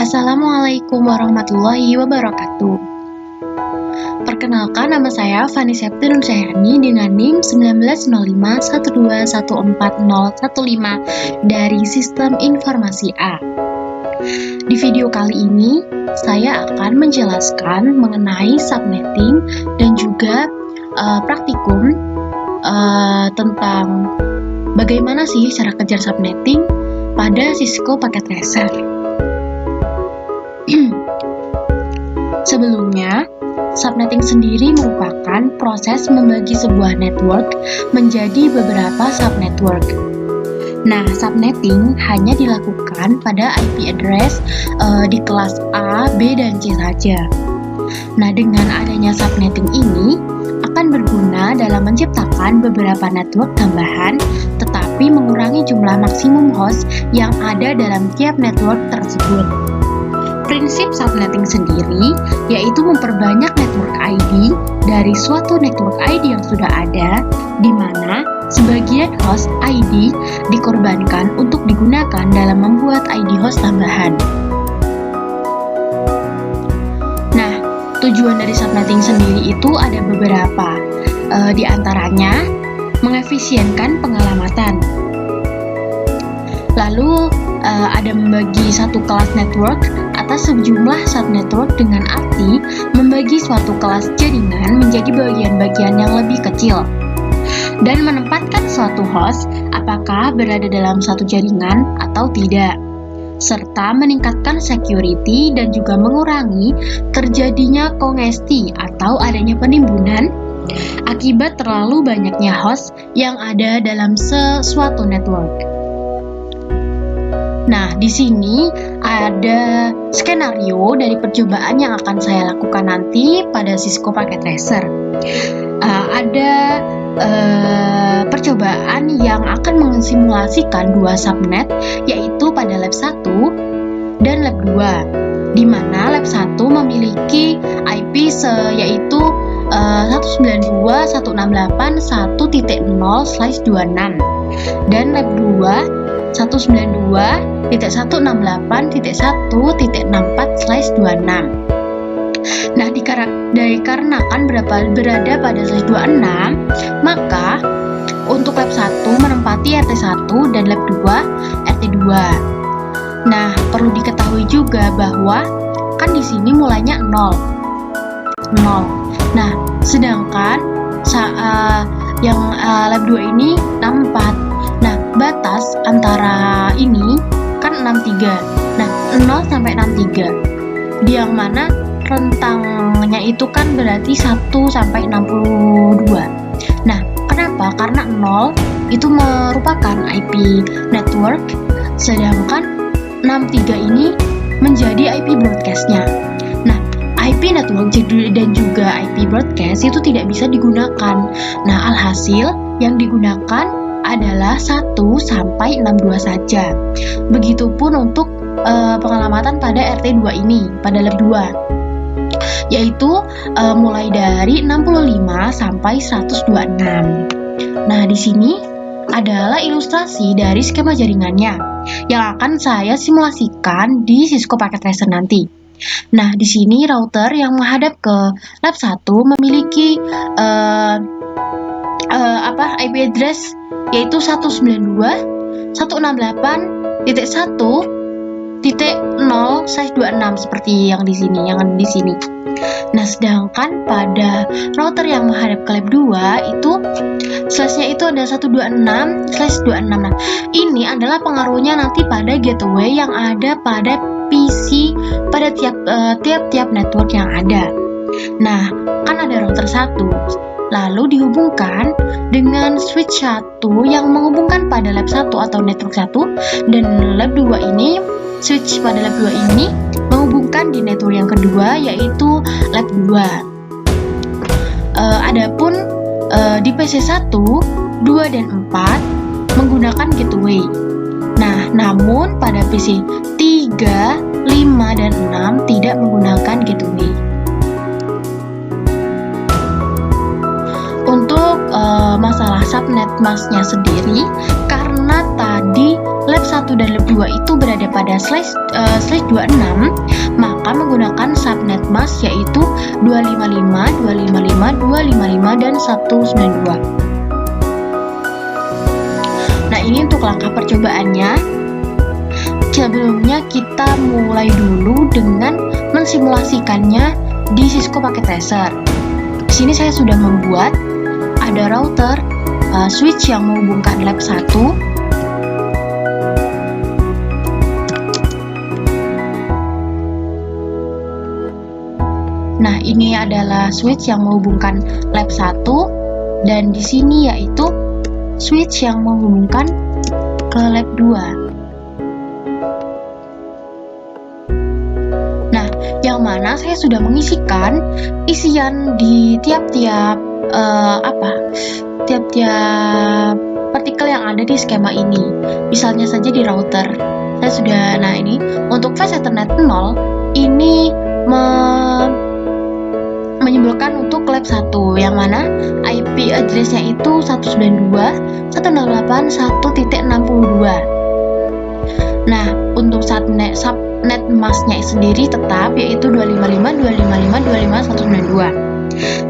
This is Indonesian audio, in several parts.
Assalamualaikum warahmatullahi wabarakatuh. Perkenalkan, nama saya Fani Septi Nursyahani dengan NIM 190512140015 dari Sistem Informasi A. Di video kali ini, saya akan menjelaskan mengenai subnetting dan juga praktikum tentang bagaimana sih cara kejar subnetting pada Cisco Packet Tracer. Sebelumnya, subnetting sendiri merupakan proses membagi sebuah network menjadi beberapa subnetwork. Nah, subnetting hanya dilakukan pada IP address di kelas A, B, dan C saja. Nah, dengan adanya subnetting ini akan berguna dalam menciptakan beberapa network tambahan, tetapi mengurangi jumlah maksimum host yang ada dalam tiap network tersebut. Prinsip subnetting sendiri yaitu memperbanyak network ID dari suatu network ID yang sudah ada, di mana sebagian host ID dikorbankan untuk digunakan dalam membuat ID host tambahan. Nah, tujuan dari subnetting sendiri itu ada beberapa, di antaranya mengefisienkan pengalamatan. Lalu ada membagi satu kelas network atas sejumlah subnetwork dengan arti membagi suatu kelas jaringan menjadi bagian-bagian yang lebih kecil dan menempatkan suatu host apakah berada dalam satu jaringan atau tidak, serta meningkatkan security dan juga mengurangi terjadinya kongesti atau adanya penimbunan akibat terlalu banyaknya host yang ada dalam sesuatu network. Nah, di sini ada skenario dari percobaan yang akan saya lakukan nanti pada Cisco Packet Tracer. Ada percobaan yang akan mensimulasikan dua subnet, yaitu pada lab 1 dan lab 2, di mana lab 1 memiliki IP yaitu 192.168.1.0/26 dan lab 2 192.168.1.64/26. Nah, dikarenakan berada pada slash 26, maka untuk lab 1 menempati RT1 dan lab 2 RT2. Nah, perlu diketahui juga bahwa kan di sini mulainya 0. Nah, sedangkan yang lab 2 ini 64. Nah, batas antara ini kan 63. Nah, 0 sampai 63. Di yang mana rentangnya itu kan berarti 1 sampai 62. Nah, kenapa? Karena 0 itu merupakan IP network, sedangkan 63 ini menjadi IP broadcast-nya. Nah, IP network dan juga IP broadcast itu tidak bisa digunakan. Nah, alhasil yang digunakan adalah 1 sampai 62 saja. Begitupun untuk pengalamatan pada RT2 ini, pada lab 2, yaitu mulai dari 65 sampai 126. Nah, di sini adalah ilustrasi dari skema jaringannya yang akan saya simulasikan di Cisco Packet Tracer nanti. Nah, di sini router yang menghadap ke lab 1 memiliki IP address yaitu 192.168.1.0/26 seperti yang di sini, Nah, sedangkan pada router yang menghadap ke lab 2 itu slashnya itu ada 126/26. Nah, ini adalah pengaruhnya nanti pada gateway yang ada pada PC pada tiap-tiap network yang ada. Nah, kan ada router 1, lalu dihubungkan dengan switch 1 yang menghubungkan pada lab 1 atau network 1, dan lab 2 ini, switch pada lab 2 ini menghubungkan di network yang kedua yaitu lab 2. Adapun di PC 1, 2, dan 4 menggunakan gateway. Nah, namun pada PC 3, 5, dan 6 tidak menggunakan gateway. Untuk masalah subnet masknya sendiri, karena tadi di lab 1 dan lab 2 itu berada pada slash 26, maka menggunakan subnet mask yaitu 255, 255, 255, dan 192. Nah, ini untuk langkah percobaannya. Sebelumnya kita mulai dulu dengan mensimulasikannya di Cisco Packet Tracer. Di sini saya sudah membuat ada router, switch yang menghubungkan lab 1, nah ini adalah switch yang menghubungkan lab 1, dan di sini yaitu switch yang menghubungkan ke lab 2. Nah, yang mana saya sudah mengisikan isian di tiap-tiap partikel yang ada di skema ini. Misalnya saja di router, saya sudah, nah ini untuk fast Ethernet 0 ini menyimbolkan untuk lab 1, yang mana IP address-nya itu 192.168.1.62. Nah, untuk subnet mask-nya sendiri tetap yaitu 255, 255, 255, 192.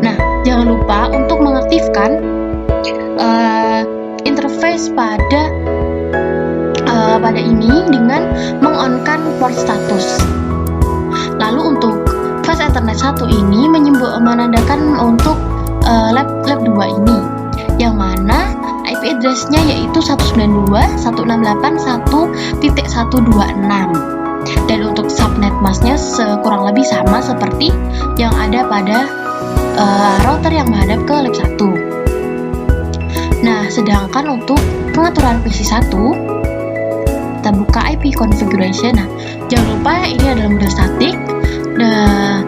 Nah, jangan lupa untuk mengaktifkan interface pada ini dengan mengonkan port status. Lalu untuk fast Ethernet 1 ini menandakan untuk lab 2 ini, yang mana IP address-nya yaitu 192.168.1.126. Dan untuk subnet mask-nya kurang lebih sama seperti yang ada pada router yang menghadap ke lab 1. Nah, sedangkan untuk pengaturan PC1, kita buka IP configuration. Nah, jangan lupa ini adalah mode static. Nah,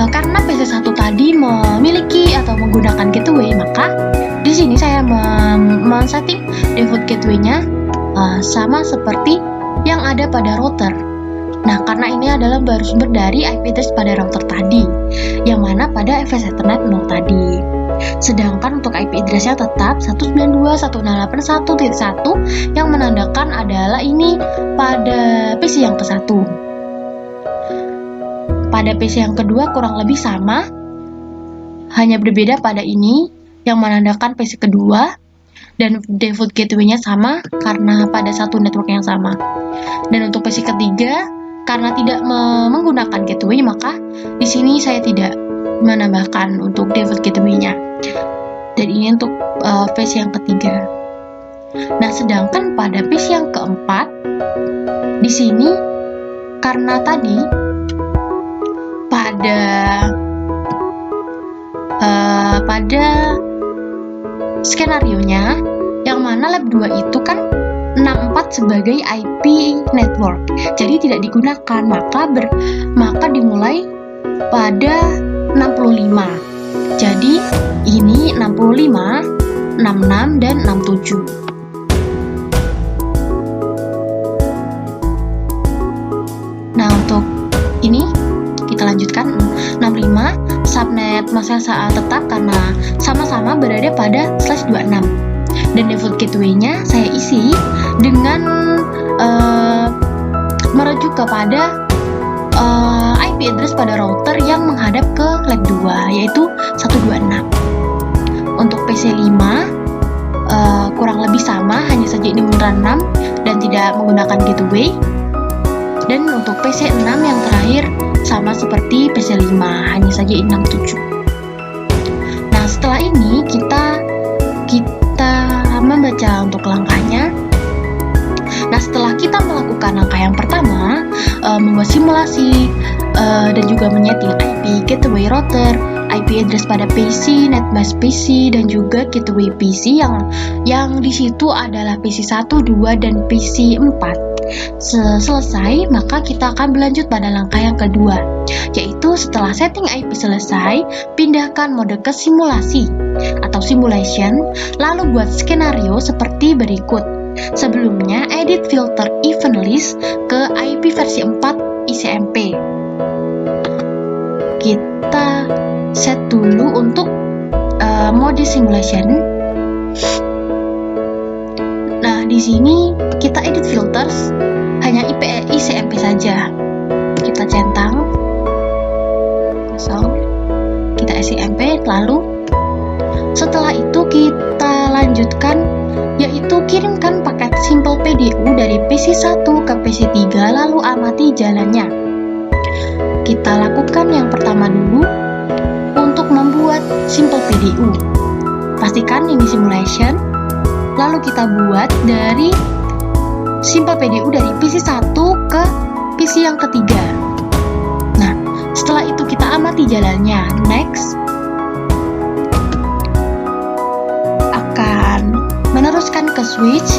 karena PC1 tadi memiliki atau menggunakan gateway, maka di sini saya men-setting default gateway-nya sama seperti yang ada pada router. Nah, karena ini adalah bersumber dari IP address pada router tadi, yang mana pada fast Ethernet 0 tadi. Sedangkan untuk IP address-nya tetap 192.168.1.1 yang menandakan adalah ini pada PC yang ke-1. Pada PC yang kedua kurang lebih sama, hanya berbeda pada ini yang menandakan PC kedua, dan default gateway-nya sama karena pada satu network yang sama. Dan untuk PC ketiga, karena tidak menggunakan gateway, maka di sini saya tidak menambahkan untuk default gateway-nya. Dan ini untuk PC yang ketiga. Nah, sedangkan pada PC yang keempat, di sini karena tadi pada skenario-nya yang mana lab 2 itu kan 64 sebagai IP network, jadi tidak digunakan, maka dimulai pada 65. Jadi ini 65, 66, dan 67. Nah, untuk ini kita lanjutkan 65 subnet mask saat tetap karena sama-sama berada pada /26. Dan default gateway-nya saya isi dengan merujuk kepada IP address pada router yang menghadap ke lab 2 yaitu 126. Untuk PC5 kurang lebih sama, hanya saja ini menggunakan 6 dan tidak menggunakan gateway. Dan untuk PC6 yang terakhir sama seperti PC5, hanya saja ini 67. Nah, setelah ini kita membaca untuk langkahnya. Nah, setelah kita melakukan langkah yang pertama, membuat simulasi dan juga menyeting IP gateway router, IP address pada PC, netmask PC, dan juga gateway PC yang di situ adalah PC1, 2, dan PC4. Selesai, maka kita akan berlanjut pada langkah yang kedua, yaitu setelah setting IP selesai, pindahkan mode ke simulasi atau simulation, lalu buat skenario seperti berikut. Sebelumnya, edit filter event list ke IP versi 4 ICMP. Kita set dulu untuk mode simulation. Nah, di di sini kita edit filters hanya ICMP saja. Kita centang kosong, kita ICMP, lalu setelah itu kita lanjutkan, yaitu kirimkan paket Simple PDU dari PC1 ke PC3 lalu amati jalannya. Kita lakukan yang pertama dulu untuk membuat Simple PDU. Pastikan ini simulation, lalu kita buat dari Simple PDU dari PC1 ke PC yang ketiga. Nah, setelah itu kita amati jalannya. Next, akan meneruskan ke switch,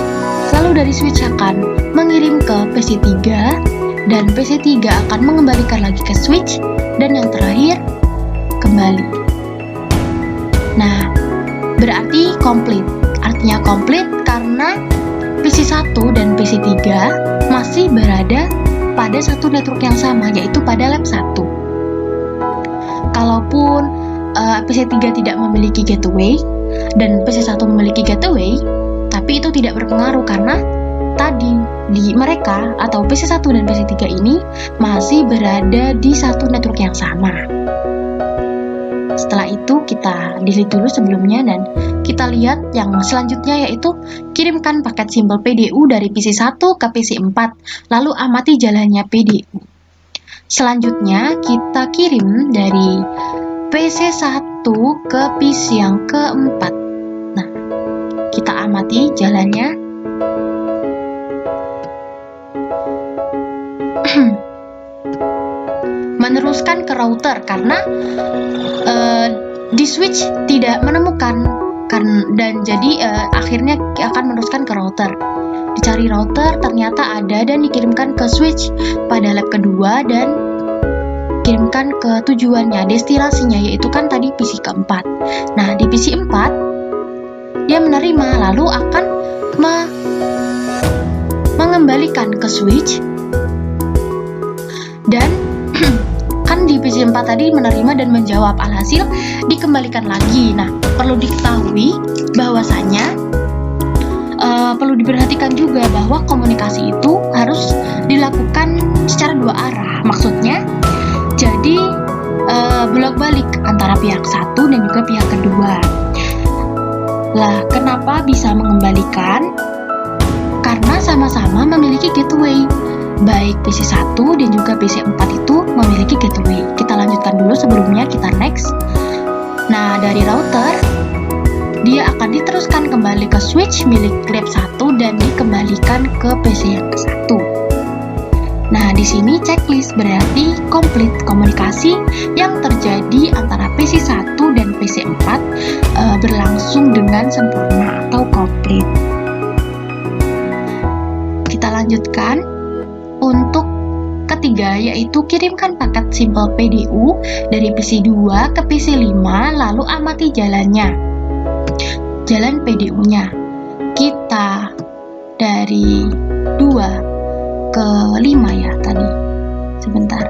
lalu dari switch akan mengirim ke PC3, dan PC3 akan mengembalikan lagi ke switch, dan yang terakhir kembali. Nah, berarti komplit. Artinya komplit karena PC1 dan PC3 masih berada pada satu network yang sama, yaitu pada lab 1. Kalaupun PC3 tidak memiliki gateway dan PC1 memiliki gateway, tapi itu tidak berpengaruh karena tadi di mereka atau PC1 dan PC3 ini masih berada di satu network yang sama. Setelah itu kita delete dulu sebelumnya dan kita lihat yang selanjutnya, yaitu kirimkan paket Simple PDU dari PC1 ke PC4 lalu amati jalannya PDU. Selanjutnya kita kirim dari PC1 ke PC yang keempat. Nah, kita amati jalannya. Meneruskan ke router karena di switch tidak menemukan dan jadi akhirnya akan meneruskan ke router. Dicari router, ternyata ada dan dikirimkan ke switch pada lab kedua dan kirimkan ke tujuannya, destinasinya, yaitu kan tadi PC keempat. Nah, di PC 4 dia menerima lalu akan mengembalikan ke switch, dan kan di PC 4 tadi menerima dan menjawab, alhasil dikembalikan lagi. Nah, perlu diketahui bahwasanya perlu diperhatikan juga bahwa komunikasi itu harus dilakukan secara dua arah. Maksudnya jadi bolak-balik antara pihak satu dan juga pihak kedua. Lah, kenapa bisa mengembalikan? Karena sama-sama memiliki gateway. Baik PC1 dan juga PC4 itu memiliki gateway. Kita lanjutkan dulu sebelumnya, kita next. Nah, dari router dia akan diteruskan kembali ke switch milik lab 1 dan dikembalikan ke PC yang ke-1. Nah, di sini checklist berarti komplit komunikasi yang terjadi antara PC1 dan PC4 berlangsung dengan sempurna atau komplit. Kita lanjutkan untuk ketiga, yaitu kirimkan paket Simple PDU dari PC2 ke PC5 lalu amati jalannya. Jalan PDU-nya kita dari 2 ke 5 ya tadi. Sebentar,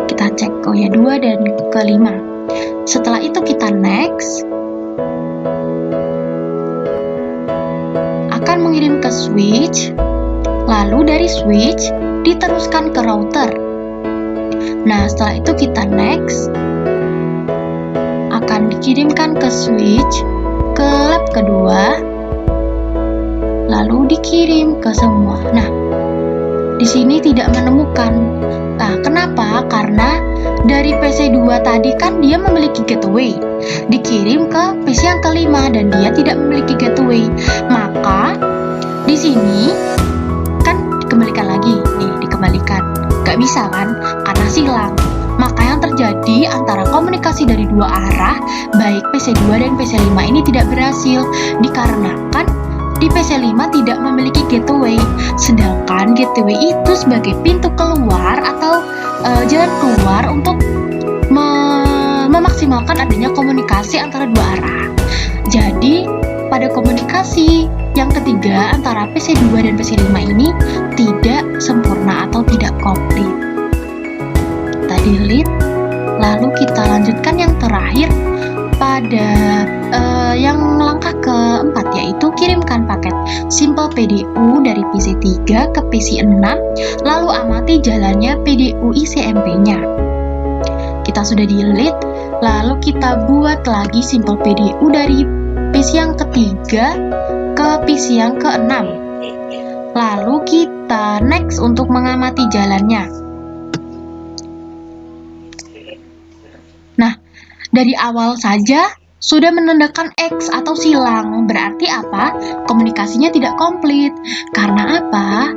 kita cek. Oh ya, 2 dan ke 5. Setelah itu kita next, akan mengirim ke switch, lalu dari switch diteruskan ke router. Nah, setelah itu kita next, akan dikirimkan ke switch, ke lab kedua, lalu dikirim ke semua. Nah, di sini tidak menemukan. Nah, kenapa? Karena dari PC2 tadi kan dia memiliki gateway, dikirim ke PC yang kelima dan dia tidak memiliki gateway. Maka di sini kan dikembalikan lagi, dikembalikan. Gak bisa kan? Karena silang. Maka yang terjadi antara komunikasi dari dua arah, baik PC2 dan PC5 ini tidak berhasil, dikarenakan di PC5 tidak memiliki gateway, sedangkan gateway itu sebagai pintu keluar atau jalan keluar untuk memaksimalkan adanya komunikasi antara dua arah. Jadi pada komunikasi yang ketiga antara PC2 dan PC5 ini tidak sempurna atau tidak komplit. Kita delete, lalu kita lanjutkan yang terakhir pada Yang langkah keempat yaitu kirimkan paket Simple PDU dari PC 3 ke PC 6, lalu amati jalannya PDU ICMP-nya. Kita sudah delete, lalu kita buat lagi Simple PDU dari PC yang ketiga ke PC yang ke-6. Lalu kita next untuk mengamati jalannya. Nah, dari awal saja sudah menandakan X atau silang. Berarti apa? Komunikasinya tidak komplit. Karena apa?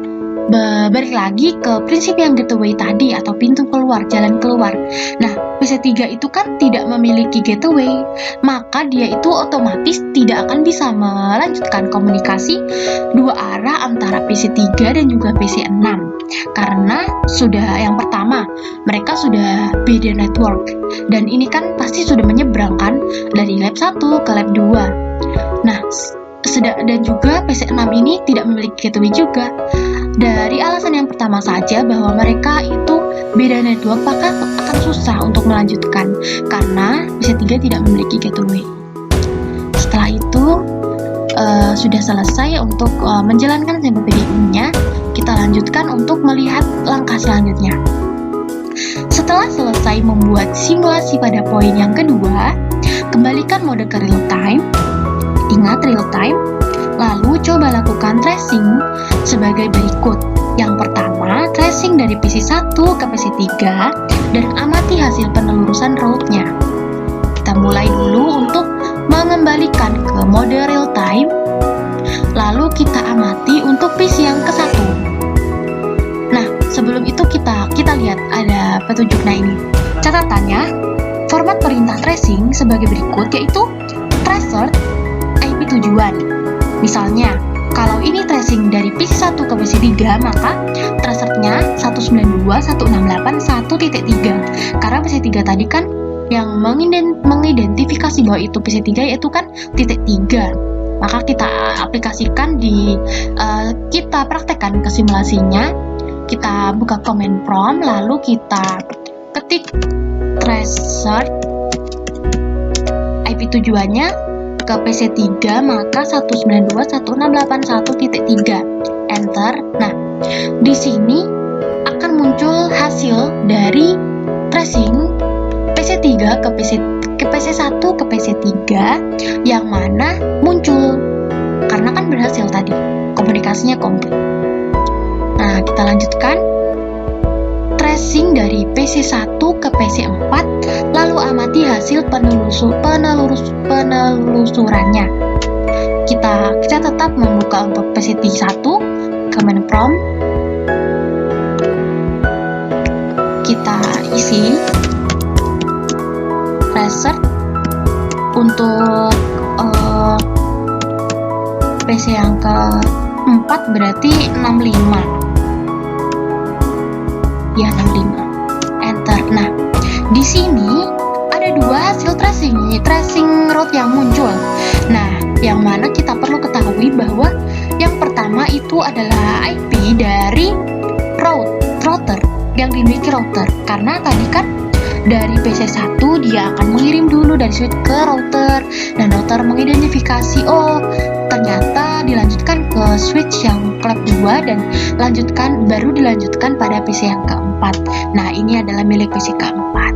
Balik lagi ke prinsip yang gateway tadi atau pintu keluar, jalan keluar. Nah, PC3 itu kan tidak memiliki gateway, maka dia itu otomatis tidak akan bisa melanjutkan komunikasi dua arah antara PC3 dan juga PC6. Karena sudah yang pertama, mereka sudah beda network. Dan ini kan pasti sudah menyeberangkan dari lab 1 ke lab 2. Nah, dan juga PC6 ini tidak memiliki gateway juga. Dari alasan yang pertama saja bahwa mereka itu beda network, maka akan susah untuk melanjutkan karena PC3 tidak memiliki gateway. Setelah itu sudah selesai untuk menjalankan sampel PDU-nya, kita lanjutkan untuk melihat langkah selanjutnya. Setelah selesai membuat simulasi pada poin yang kedua, kembalikan mode ke real time. Ingat real time. Lalu coba lakukan tracing sebagai berikut. Yang pertama, tracing dari PC 1 ke PC 3 dan amati hasil penelurusan route-nya. Kita mulai dulu untuk mengembalikan ke mode real time. Lalu kita amati untuk PC yang ke-1. Nah, sebelum itu kita lihat ada petunjuknya ini. Catatannya, format perintah tracing sebagai berikut yaitu tracer IP tujuan. Misalnya, kalau ini tracing dari PC 1 ke PC 3, maka tracernya 192.168.1.3. Karena PC 3 tadi kan yang mengidentifikasi bahwa itu PC 3 yaitu kan titik 3. Maka kita aplikasikan kita praktekkan ke simulasinya. Kita buka command prompt, lalu kita ketik tracer IP tujuannya ke PC 3, maka 192.168.1.3. Enter. Nah, di sini akan muncul hasil dari tracing PC 3 ke PC 1 ke PC 3 yang mana muncul karena kan berhasil tadi. Komunikasinya komplit. Nah, kita lanjutkan. Tracing dari PC 1 ke PC 4, lalu amati hasil penelusurannya. Kita tetap membuka untuk PC 1, command prompt. Kita isi tracer untuk PC yang ke-4 berarti 65. Ya, 65. Enter. Nah, di sini ada dua hasil tracing route yang muncul. Nah, yang mana kita perlu ketahui bahwa yang pertama itu adalah IP dari router yang dimiliki router. Karena tadi kan dari PC 1 dia akan mengirim dulu dari switch ke router dan router mengidentifikasi ternyata dilanjutkan ke switch yang ke lab 2 dan baru dilanjutkan pada PC yang keempat. Nah, ini adalah milik PC keempat.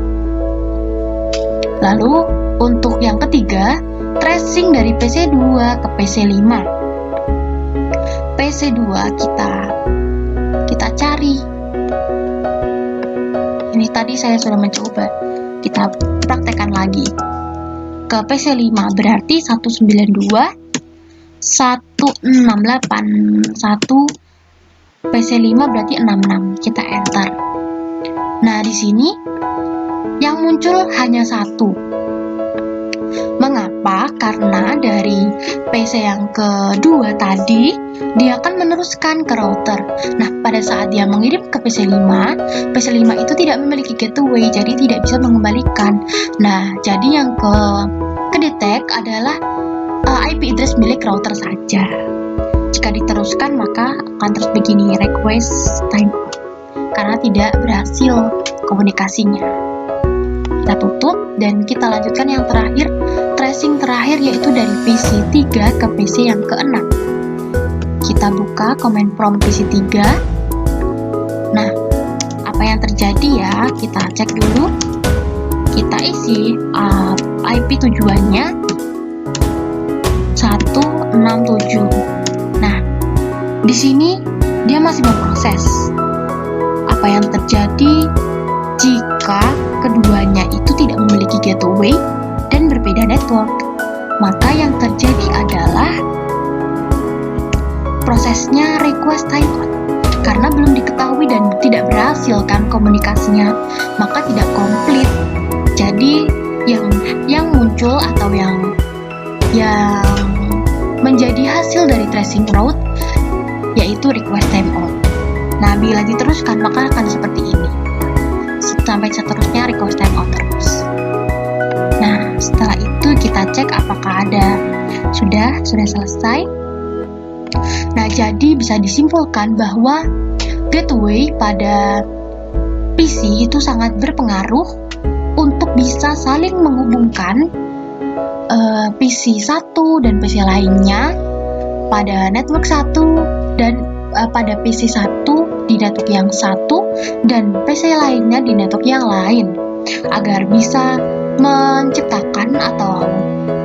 Lalu untuk yang ketiga, tracing dari PC 2 ke PC 5. PC 2 kita cari. Ini tadi saya sudah mencoba. Kita praktekkan lagi. Ke PC 5 berarti 192.168.1. PC 5 berarti 66. Kita enter. Nah, di sini yang muncul hanya satu. Mengapa? Karena dari PC yang kedua tadi dia akan meneruskan ke router. Nah, pada saat dia mengirim ke PC 5, PC 5 itu tidak memiliki gateway, jadi tidak bisa mengembalikan. Nah, jadi yang kedetek adalah IP address milik router saja. Jika diteruskan maka akan terus begini, request time out, karena tidak berhasil komunikasinya. Kita tutup dan kita lanjutkan yang terakhir, tracing terakhir yaitu dari PC 3 ke PC yang ke-6. Kita buka command prompt PC 3. Nah, apa yang terjadi ya? Kita cek dulu. Kita isi IP tujuannya 167. Nah, di sini dia masih memproses. Apa yang terjadi jika keduanya itu tidak memiliki gateway dan berbeda network? Maka yang terjadi adalah prosesnya request timeout. Karena belum diketahui dan tidak berhasil kan komunikasinya, maka tidak komplit. Jadi yang muncul atau yang menjadi hasil dari tracing route yaitu request timeout. Nah, bila diteruskan maka akan seperti ini. Sampai seterusnya request timeout terus. Nah, setelah itu kita cek apakah sudah selesai. Nah, jadi bisa disimpulkan bahwa gateway pada PC itu sangat berpengaruh untuk bisa saling menghubungkan PC 1 dan PC lainnya pada network 1 dan pada PC 1 di network yang satu dan PC lainnya di network yang lain agar bisa menciptakan atau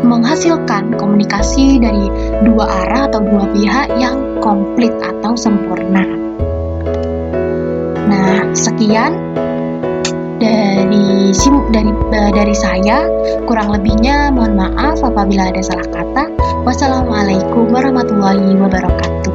menghasilkan komunikasi dari dua arah atau dua pihak yang komplit atau sempurna. Nah, sekian dari saya. Kurang lebihnya mohon maaf apabila ada salah kata. Wassalamualaikum warahmatullahi wabarakatuh.